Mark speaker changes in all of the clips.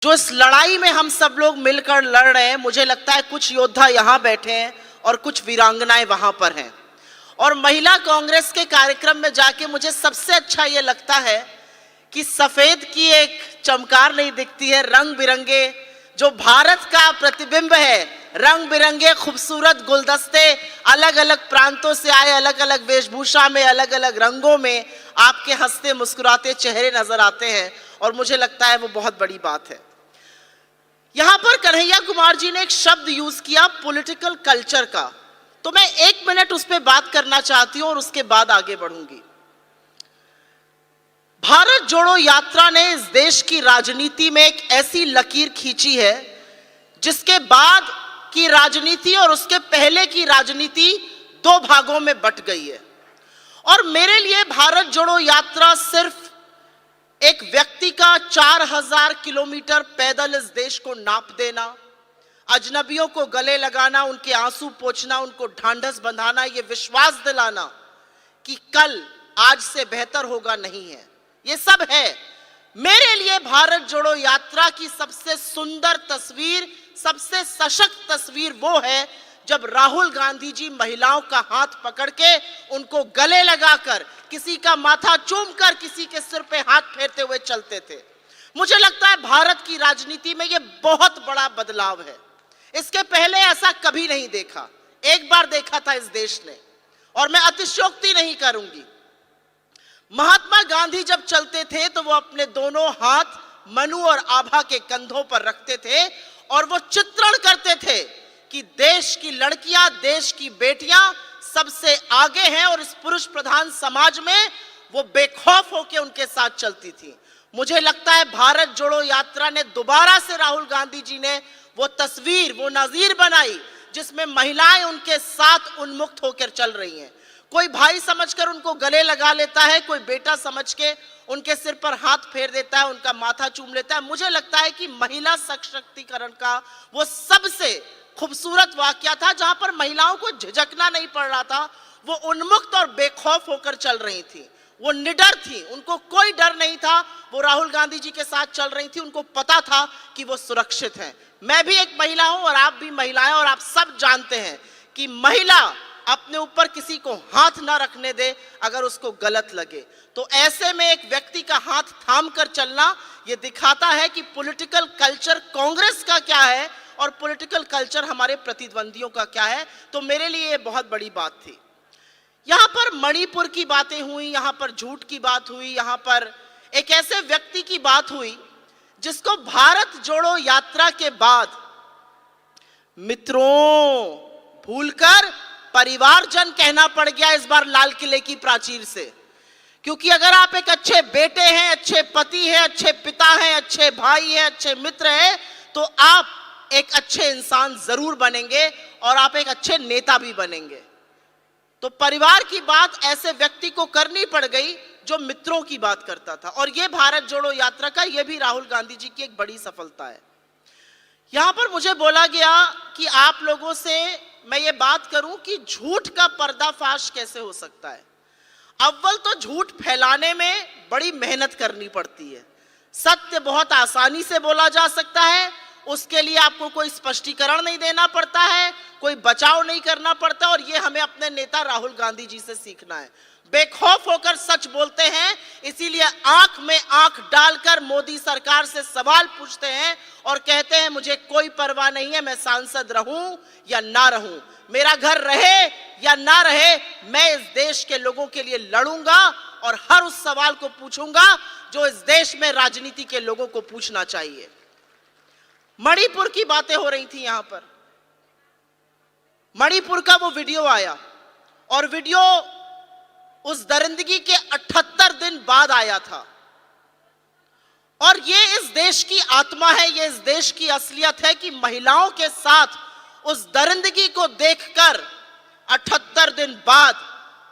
Speaker 1: जो इस लड़ाई में हम सब लोग मिलकर लड़ रहे हैं, मुझे लगता है कुछ योद्धा यहाँ बैठे हैं और कुछ वीरांगनाएं वहां पर हैं। और महिला कांग्रेस के कार्यक्रम में जाके मुझे सबसे अच्छा ये लगता है कि सफेद की एक चमकार नहीं दिखती है, रंग बिरंगे जो भारत का प्रतिबिंब है, रंग बिरंगे खूबसूरत गुलदस्ते अलग अलग प्रांतों से आए, अलग अलग वेशभूषा में, अलग अलग रंगों में आपके हंसते मुस्कुराते चेहरे नजर आते हैं और मुझे लगता है वो बहुत बड़ी बात है। यहां पर कन्हैया कुमार जी ने एक शब्द यूज किया पॉलिटिकल कल्चर का, तो मैं 1 मिनट उस पर बात करना चाहती हूं और उसके बाद आगे बढ़ूंगी। भारत जोड़ो यात्रा ने इस देश की राजनीति में एक ऐसी लकीर खींची है जिसके बाद की राजनीति और उसके पहले की राजनीति 2 भागों में बट गई है। और मेरे लिए भारत जोड़ो यात्रा सिर्फ एक व्यक्ति का 4000 किलोमीटर पैदल इस देश को नाप देना, अजनबियों को गले लगाना, उनके आंसू पोंछना, उनको ढांढस बंधाना, ये विश्वास दिलाना कि कल आज से बेहतर होगा नहीं है, ये सब है। मेरे लिए भारत जोड़ो यात्रा की सबसे सुंदर तस्वीर, सबसे सशक्त तस्वीर वो है जब राहुल गांधी जी महिलाओं का हाथ पकड़ के उनको गले लगाकर, किसी का माथा चूमकर, किसी के सिर पे हाथ फेरते हुए चलते थे। मुझे लगता है भारत की राजनीति में यह बहुत बड़ा बदलाव है। इसके पहले ऐसा कभी नहीं देखा, एक बार देखा था इस देश ने, और मैं अतिशयोक्ति नहीं करूंगी। महात्मा गांधी जब चलते थे तो वो अपने दोनों हाथ मनु और आभा के कंधों पर रखते थे और वो चित्रण करते थे कि देश की लड़कियां, देश की बेटियां सबसे आगे हैं और इस पुरुष प्रधान समाज में वो बेखौफ होकर उनके साथ चलती थी। मुझे लगता है भारत जोड़ो यात्रा ने दोबारा से राहुल गांधी जी ने वो तस्वीर, वो नजीर बनाई जिसमें महिलाएं उनके साथ उन्मुक्त होकर चल रही हैं। कोई भाई समझकर उनको गले लगा लेता है, कोई बेटा समझ के उनके सिर पर हाथ फेर देता है, उनका माथा चूम लेता है। मुझे लगता है कि महिला सशक्तिकरण का वो सबसे खूबसूरत वाकया था जहां पर महिलाओं को झिझकना नहीं पड़ रहा था, वो उन्मुक्त और बेखौफ होकर चल रही थी, वो निडर थी, उनको कोई डर नहीं था। वो राहुल गांधी जी के साथ चल रही थी, उनको पता था कि वो सुरक्षित हैं। मैं भी एक महिला हूं और आप भी महिलाएं, और आप सब जानते हैं कि महिला अपने ऊपर किसी को हाथ ना रखने दे अगर उसको गलत लगे। तो ऐसे में एक व्यक्ति का हाथ थाम कर चलना यह दिखाता है कि पॉलिटिकल कल्चर कांग्रेस का क्या है और पॉलिटिकल कल्चर हमारे प्रतिद्वंदियों का क्या है। तो मेरे लिए यह बहुत बड़ी बात थी। यहां पर मणिपुर की बातें हुई, यहां पर झूठ की बात हुई, यहां पर एक ऐसे व्यक्ति की बात हुई जिसको भारत जोड़ो यात्रा के बाद मित्रों भूलकर परिवारजन कहना पड़ गया इस बार लाल किले की प्राचीर से। क्योंकि अगर आप एक अच्छे बेटे हैं, अच्छे पति हैं, अच्छे पिता हैं, अच्छे भाई हैं, अच्छे मित्र हैं, तो आप एक अच्छे इंसान जरूर बनेंगे और आप एक अच्छे नेता भी बनेंगे। तो परिवार की बात ऐसे व्यक्ति को करनी पड़ गई जो मित्रों की बात करता था, और यह भारत जोड़ो यात्रा का, यह भी राहुल गांधी जी की एक बड़ी सफलता है। यहां पर मुझे बोला गया कि आप लोगों से मैं ये बात करूं कि झूठ का पर्दाफाश कैसे हो सकता है। अव्वल तो झूठ फैलाने में बड़ी मेहनत करनी पड़ती है, सत्य बहुत आसानी से बोला जा सकता है, उसके लिए आपको कोई स्पष्टीकरण नहीं देना पड़ता है, कोई बचाव नहीं करना पड़ता, और ये हमें अपने नेता राहुल गांधी जी से सीखना है। बेखौफ होकर सच बोलते हैं, इसीलिए आंख में आंख डालकर मोदी सरकार से सवाल पूछते हैं और कहते हैं मुझे कोई परवाह नहीं है, मैं सांसद रहूं या ना रहूं, मेरा घर रहे या ना रहे, मैं इस देश के लोगों के लिए लड़ूंगा और हर उस सवाल को पूछूंगा जो इस देश में राजनीति के लोगों को पूछना चाहिए। मणिपुर की बातें हो रही थी, यहां पर मणिपुर का वो वीडियो आया और वीडियो उस दरिंदगी के 78 दिन बाद आया था, और ये इस देश की आत्मा है, ये इस देश की असलियत है कि महिलाओं के साथ उस दरिंदगी को देखकर 78 दिन बाद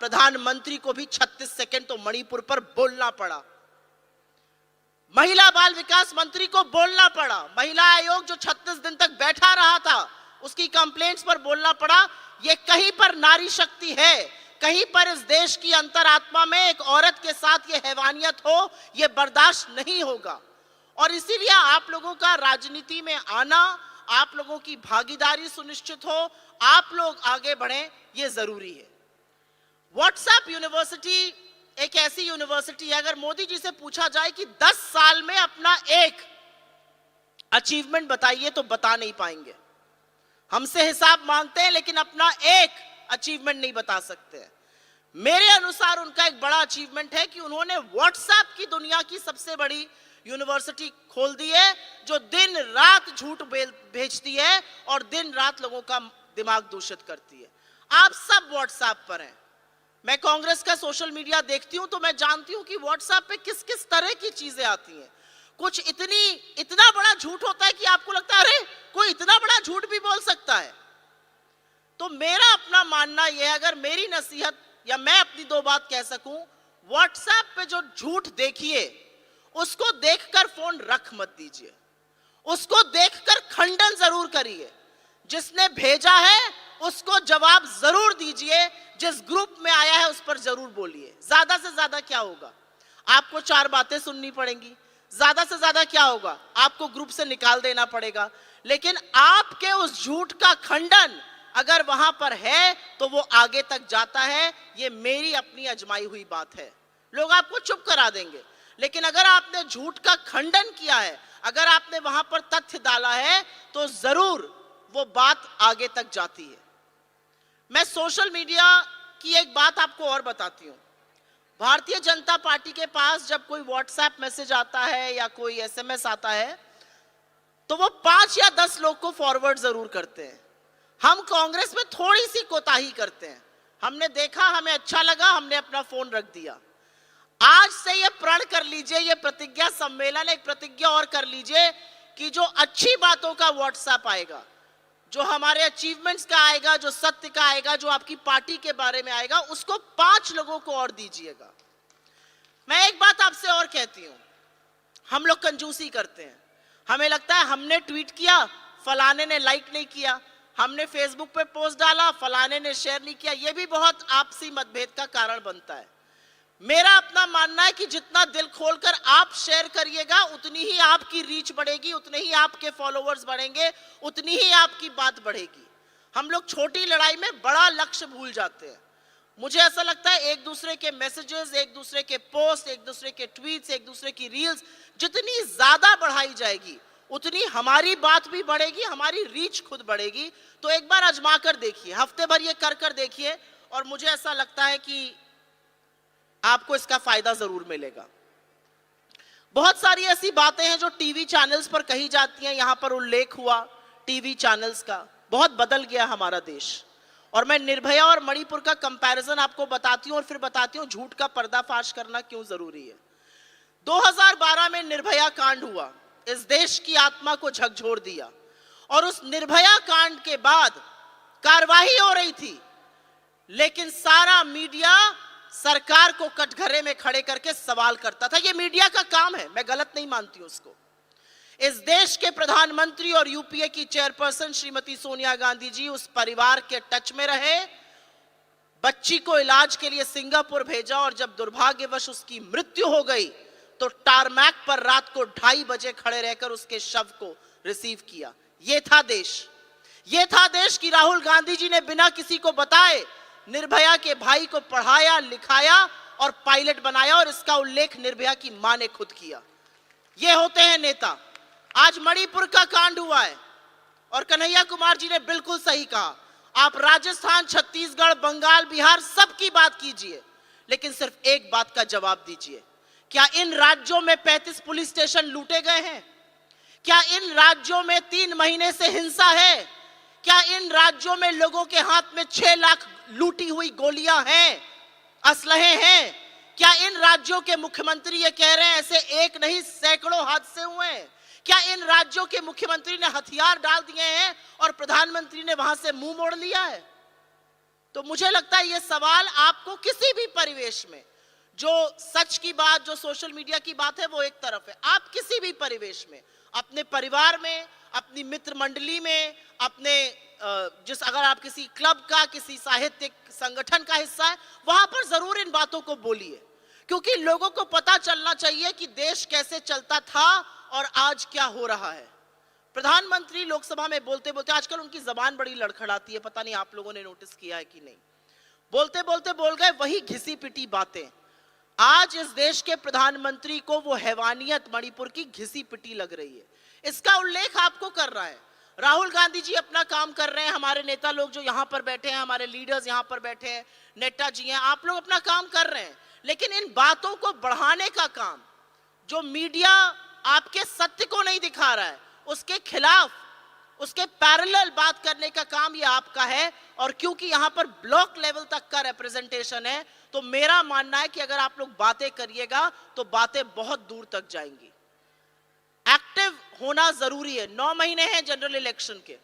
Speaker 1: प्रधानमंत्री को भी 36 सेकंड तो मणिपुर पर बोलना पड़ा, महिला बाल विकास मंत्री को बोलना पड़ा, महिला आयोग जो 36 दिन तक बैठा रहा था उसकी कंप्लेंट्स पर बोलना पड़ा। यह कहीं पर नारी शक्ति है, कहीं पर इस देश की अंतरात्मा में एक औरत के साथ ये हैवानियत हो, ये बर्दाश्त नहीं होगा। और इसीलिए आप लोगों का राजनीति में आना, आप लोगों की भागीदारी सुनिश्चित हो, आप लोग आगे बढ़ें, ये जरूरी है। व्हाट्सएप यूनिवर्सिटी एक ऐसी यूनिवर्सिटी है, अगर मोदी जी से पूछा जाए कि 10 साल में अपना एक अचीवमेंट बताइए तो बता नहीं पाएंगे। हमसे हिसाब मांगते हैं लेकिन अपना एक अचीवमेंट नहीं बता सकते। मेरे अनुसार उनका एक बड़ा अचीवमेंट है कि उन्होंने व्हाट्सएप की दुनिया की सबसे बड़ी यूनिवर्सिटी खोल दी है, जो दिन रात झूठ भेजती है और दिन रात लोगों का दिमाग दूषित करती है। आप सब व्हाट्सएप पर हैं। मैं कांग्रेस का सोशल मीडिया देखती हूं तो मैं जानती हूं कि व्हाट्सएप पे किस किस तरह की चीजें आती हैं। कुछ इतना बड़ा झूठ होता है कि आपको लगता है अरे कोई इतना बड़ा झूठ भी बोल सकता है। तो मेरा अपना मानना यह है, अगर मेरी नसीहत या मैं अपनी दो बात कह सकूं, व्हाट्सएप पे जो झूठ देखिए उसको देखकर फोन रख मत दीजिए, उसको देखकर खंडन जरूर करिए। जिसने भेजा है उसको जवाब जरूर दीजिए, जिस ग्रुप में आया है उस पर जरूर बोलिए। ज्यादा से ज्यादा क्या होगा, आपको 4 बातें सुननी पड़ेंगी। ज्यादा से ज्यादा क्या होगा, आपको ग्रुप से निकाल देना पड़ेगा। लेकिन आपके उस झूठ का खंडन अगर वहां पर है तो वो आगे तक जाता है। ये मेरी अपनी अजमाई हुई बात है। लोग आपको चुप करा देंगे, लेकिन अगर आपने झूठ का खंडन किया है, अगर आपने वहां पर तथ्य डाला है, तो जरूर वो बात आगे तक जाती है। मैं सोशल मीडिया की एक बात आपको और बताती हूं। भारतीय जनता पार्टी के पास जब कोई व्हाट्सएप मैसेज आता है या कोई एसएमएस आता है तो वो 5 या 10 लोग को फॉरवर्ड जरूर करते हैं। हम कांग्रेस में थोड़ी सी कोताही करते हैं। हमने देखा, हमें अच्छा लगा, हमने अपना फोन रख दिया। आज से ये प्रण कर लीजिए, ये प्रतिज्ञा सम्मेलन एक प्रतिज्ञा और कर लीजिए कि जो अच्छी बातों का व्हाट्सएप आएगा, जो हमारे अचीवमेंट्स का आएगा, जो सत्य का आएगा, जो आपकी पार्टी के बारे में आएगा, उसको 5 लोगों को और दीजिएगा। मैं एक बात आपसे और कहती हूं, हम लोग कंजूसी करते हैं। हमें लगता है हमने ट्वीट किया, फलाने ने लाइक नहीं किया, हमने फेसबुक पे पोस्ट डाला, फलाने ने शेयर नहीं किया। यह भी बहुत आपसी मतभेद का कारण बनता है। मेरा अपना मानना है कि जितना दिल खोलकर आप शेयर करिएगा, उतनी ही आपकी रीच बढ़ेगी, उतने ही आपके फॉलोअर्स बढ़ेंगे, उतनी ही आपकी बात बढ़ेगी। हम लोग छोटी लड़ाई में बड़ा लक्ष्य भूल जाते हैं। मुझे ऐसा लगता है एक दूसरे के मैसेजेस, एक दूसरे के पोस्ट, एक दूसरे के ट्वीट्स, एक दूसरे की रील्स जितनी ज्यादा बढ़ाई जाएगी, उतनी हमारी बात भी बढ़ेगी, हमारी रीच खुद बढ़ेगी। तो एक बार आजमा कर देखिए, हफ्ते भर ये कर देखिए, और मुझे ऐसा लगता है कि आपको इसका फायदा जरूर मिलेगा। बहुत सारी ऐसी बातें हैं जो टीवी चैनल्स पर कही जाती हैं। यहां पर उल्लेख हुआ टीवी चैनल्स का। बहुत बदल गया हमारा देश। और मैं निर्भया और मणिपुर का कंपैरिजन आपको बताती हूं और फिर बताती हूं झूठ का पर्दाफाश करना क्यों जरूरी है। 2012 में निर्भया कांड हुआ, इस देश की आत्मा को झकझोर दिया। और उस निर्भया कांड के बाद कार्रवाई हो रही थी, लेकिन सारा मीडिया सरकार को कटघरे में खड़े करके सवाल करता था। यह मीडिया का काम है, मैं गलत नहीं मानती हूं उसको। इस देश के प्रधानमंत्री और यूपीए की चेयरपर्सन श्रीमती सोनिया गांधी जी उस परिवार के टच में रहे, बच्ची को इलाज के लिए सिंगापुर भेजा, और जब दुर्भाग्यवश उसकी मृत्यु हो गई तो टारमैक पर रात को 2:30 बजे खड़े रहकर उसके शव को रिसीव किया। यह था देश। यह था देश कि राहुल गांधी जी ने बिना किसी को बताए निर्भया के भाई को पढ़ाया, लिखाया और पायलट बनाया, और इसका उल्लेख निर्भया की मां ने खुद किया। ये होते हैं नेता। आज मणिपुर का कांड हुआ है और कन्हैया कुमार जी ने बिल्कुल सही कहा। आप राजस्थान, छत्तीसगढ़, बंगाल, बिहार सबकी बात कीजिए, लेकिन सिर्फ एक बात का जवाब दीजिए, क्या इन राज्यों में 35 पुलिस स्टेशन लूटे गए हैं? क्या इन राज्यों में 3 महीने से हिंसा है? क्या इन राज्यों में लोगों के हाथ में 6 लाख लूटी हुई गोलियां हैं, असलहे हैं? क्या इन राज्यों के मुख्यमंत्री ये कह रहे हैं ऐसे एक नहीं सैकड़ों हादसे हुए हैं? क्या इन राज्यों के मुख्यमंत्री ने हथियार डाल दिए हैं और प्रधानमंत्री ने वहां से मुंह मोड़ लिया है? तो मुझे लगता है ये सवाल आपको किसी भी परिवेश में, जो सच की बात, जो सोशल मीडिया की बात है वो एक तरफ है, आप किसी भी परिवेश में, अपने परिवार में, अपनी मित्र मंडली में, अपने अगर आप किसी क्लब का, किसी साहित्यिक संगठन का हिस्सा है, वहां पर जरूर इन बातों को बोलिए, क्योंकि लोगों को पता चलना चाहिए कि देश कैसे चलता था और आज क्या हो रहा है। प्रधानमंत्री लोकसभा में बोलते बोलते, आजकल उनकी जबान बड़ी लड़खड़ाती है, पता नहीं आप लोगों ने नोटिस किया है कि नहीं, बोलते बोलते बोल गए वही घिसी पिटी बातें। आज इस देश के प्रधानमंत्री को वो हैवानियत मणिपुर की घिसी पिटी लग रही है, इसका उल्लेख आपको कर रहा है। राहुल गांधी जी अपना काम कर रहे हैं, हमारे नेता लोग जो यहां पर बैठे हैं, हमारे लीडर्स यहां पर बैठे हैं, नेता जी हैं, आप लोग अपना काम कर रहे हैं, लेकिन इन बातों को बढ़ाने का काम, जो मीडिया आपके सत्य को नहीं दिखा रहा है, उसके खिलाफ, उसके पैरेलल बात करने का काम ये आपका है। और क्योंकि यहां पर ब्लॉक लेवल तक का रिप्रेजेंटेशन है, तो मेरा मानना है कि अगर आप लोग बातें करिएगा तो बातें बहुत दूर तक जाएंगी। एक्टिव होना जरूरी है। 9 महीने हैं जनरल इलेक्शन के,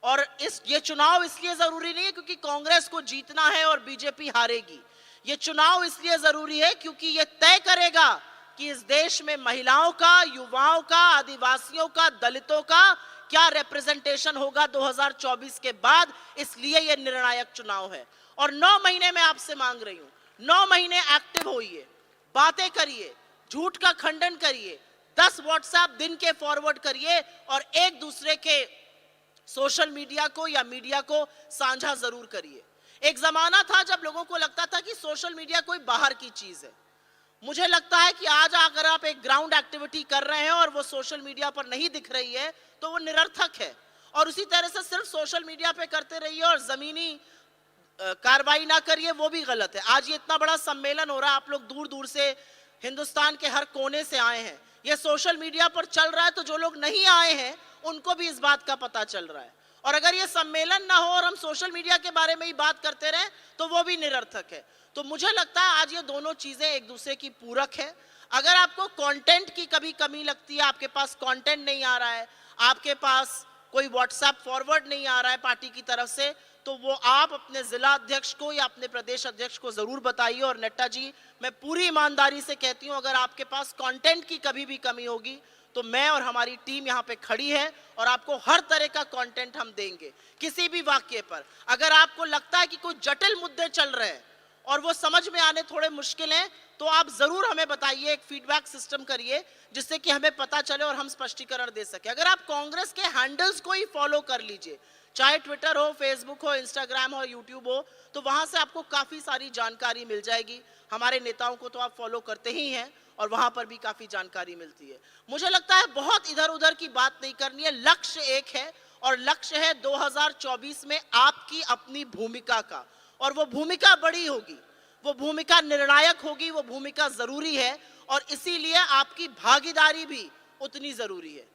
Speaker 1: और ये चुनाव इसलिए जरूरी नहीं है क्योंकि कांग्रेस को जीतना है और बीजेपी हारेगी। ये चुनाव इसलिए जरूरी है क्योंकि ये तय करेगा कि इस देश में महिलाओं का, युवाओं का, आदिवासियों का, दलितों का क्या रिप्रेजेंटेशन होगा 2024 के बाद। इसलिए यह निर्णायक चुनाव है। और 9 महीने में आपसे मांग रही हूं, 9 महीने एक्टिव होइए, बातें करिए, झूठ का खंडन करिए, 10 व्हाट्सएप दिन के फॉरवर्ड करिए और एक दूसरे के सोशल मीडिया को या मीडिया को साझा जरूर करिए। एक जमाना था जब लोगों को लगता था कि सोशल मीडिया कोई बाहर की चीज है। मुझे लगता है कि आज अगर आप एक ग्राउंड एक्टिविटी कर रहे हैं और वो सोशल मीडिया पर नहीं दिख रही है तो वो निरर्थक है। और उसी तरह से सिर्फ सोशल मीडिया पे करते रहिए और जमीनी कार्रवाई ना करिए, वो भी गलत है। आज ये इतना बड़ा सम्मेलन हो रहा है, आप लोग दूर दूर से हिंदुस्तान के हर कोने से आए हैं, ये सोशल मीडिया पर चल रहा है, तो जो लोग नहीं आए हैं उनको भी इस बात का पता चल रहा है। और अगर ये सम्मेलन ना हो और हम सोशल मीडिया के बारे में ही बात करते रहे तो वो भी निरर्थक है। तो मुझे लगता है आज ये दोनों चीजें एक दूसरे की पूरक है। अगर आपको कंटेंट की कभी कमी लगती है, आपके पास कंटेंट नहीं आ रहा है, आपके पास कोई व्हाट्सएप फॉरवर्ड नहीं आ रहा है पार्टी की तरफ से, तो वो आप अपने जिला अध्यक्ष को या अपने प्रदेश अध्यक्ष को जरूर बताइए। और नड्डा जी, मैं पूरी ईमानदारी से कहती हूं, अगर आपके पास कंटेंट की कभी भी कमी होगी तो मैं और हमारी टीम यहाँ पे खड़ी है और आपको हर तरह का कंटेंट हम देंगे। किसी भी वाक्य पर अगर आपको लगता है कि कोई जटिल मुद्दे चल रहे हैं और वो समझ में आने थोड़े मुश्किल हैं, तो आप जरूर हमें बताइए, एक फीडबैक सिस्टम करिए जिससे कि हमें पता चले और हम स्पष्टीकरण दे सके। अगर आप कांग्रेस के हैंडल्स को ही फॉलो कर लीजिए, चाहे ट्विटर हो, फेसबुक हो, इंस्टाग्राम हो, यूट्यूब हो, तो वहां से आपको काफी सारी जानकारी मिल जाएगी। हमारे नेताओं को तो आप फॉलो करते ही हैं और वहां पर भी काफी जानकारी मिलती है। मुझे लगता है बहुत इधर उधर की बात नहीं करनी है, लक्ष्य एक है और लक्ष्य है 2024 में आपकी अपनी भूमिका का। और वो भूमिका बड़ी होगी, वो भूमिका निर्णायक होगी, वो भूमिका जरूरी है और इसीलिए आपकी भागीदारी भी उतनी जरूरी है।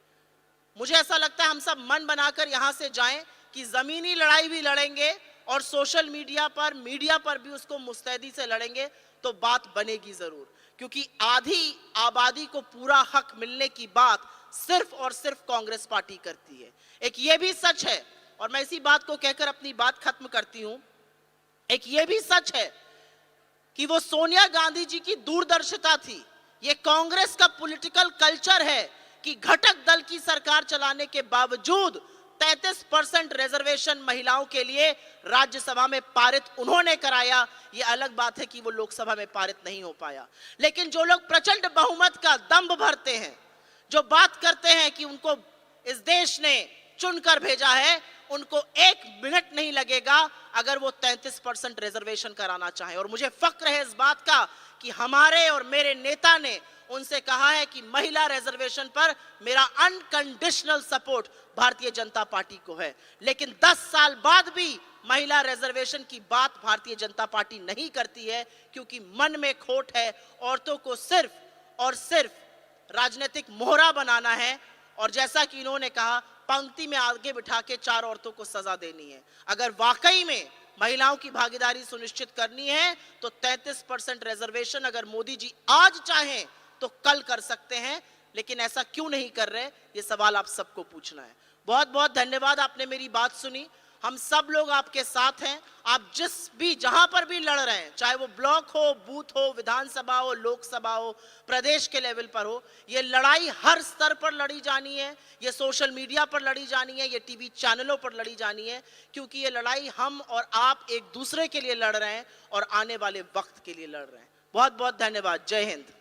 Speaker 1: मुझे ऐसा लगता है हम सब मन बनाकर यहां से जाएं कि जमीनी लड़ाई भी लड़ेंगे और सोशल मीडिया पर भी उसको मुस्तैदी से लड़ेंगे तो बात बनेगी जरूर। क्योंकि आधी आबादी को पूरा हक मिलने की बात सिर्फ और सिर्फ कांग्रेस पार्टी करती है। एक ये भी सच है, और मैं इसी बात को कहकर अपनी बात खत्म करती हूं, एक ये भी सच है कि वो सोनिया गांधी जी की दूरदर्शिता थी। ये कांग्रेस का पॉलिटिकल कल्चर है कि घटक दल की सरकार चलाने के बावजूद 33% रिजर्वेशन महिलाओं के लिए राज्यसभा में पारित उन्होंने कराया। ये अलग बात है कि वो लोकसभा में पारित नहीं हो पाया। लेकिन जो लोग प्रचंड बहुमत का दंभ भरते हैं, जो बात करते हैं कि उनको इस देश ने चुनकर भेजा है, उनको 1 मिनट नहीं लगेगा अगर वो 33% रिजर्वेशन कराना चाहे। और मुझे फक्र है इस बात का कि हमारे और मेरे नेता ने उनसे कहा है कि महिला रिजर्वेशन पर मेरा unconditional support Bharatiya Janata party को है। लेकिन 10 साल बाद भी महिला रिजर्वेशन की बात भारतीय जनता पार्टी नहीं करती है, क्योंकि मन में खोट है। औरतों को सिर्फ और सिर्फ राजनीतिक मोहरा बनाना है और जैसा कि इन्होंने कहा, पंक्ति में आगे बिठा के 4 औरतों को सजा देनी है। अगर वाकई में महिलाओं की भागीदारी सुनिश्चित करनी है तो 33% रिजर्वेशन अगर मोदी जी आज चाहें तो कल कर सकते हैं, लेकिन ऐसा क्यों नहीं कर रहे, ये सवाल आप सबको पूछना है। बहुत बहुत धन्यवाद, आपने मेरी बात सुनी। हम सब लोग आपके साथ हैं। आप जहां पर भी लड़ रहे हैं, चाहे वो ब्लॉक हो, बूथ हो, विधानसभा हो, लोकसभा हो, प्रदेश के लेवल पर हो, ये लड़ाई हर स्तर पर लड़ी जानी है। ये सोशल मीडिया पर लड़ी जानी है, ये टीवी चैनलों पर लड़ी जानी है, क्योंकि ये लड़ाई हम और आप एक दूसरे के लिए लड़ रहे हैं और आने वाले वक्त के लिए लड़ रहे हैं। बहुत बहुत धन्यवाद। जय हिंद।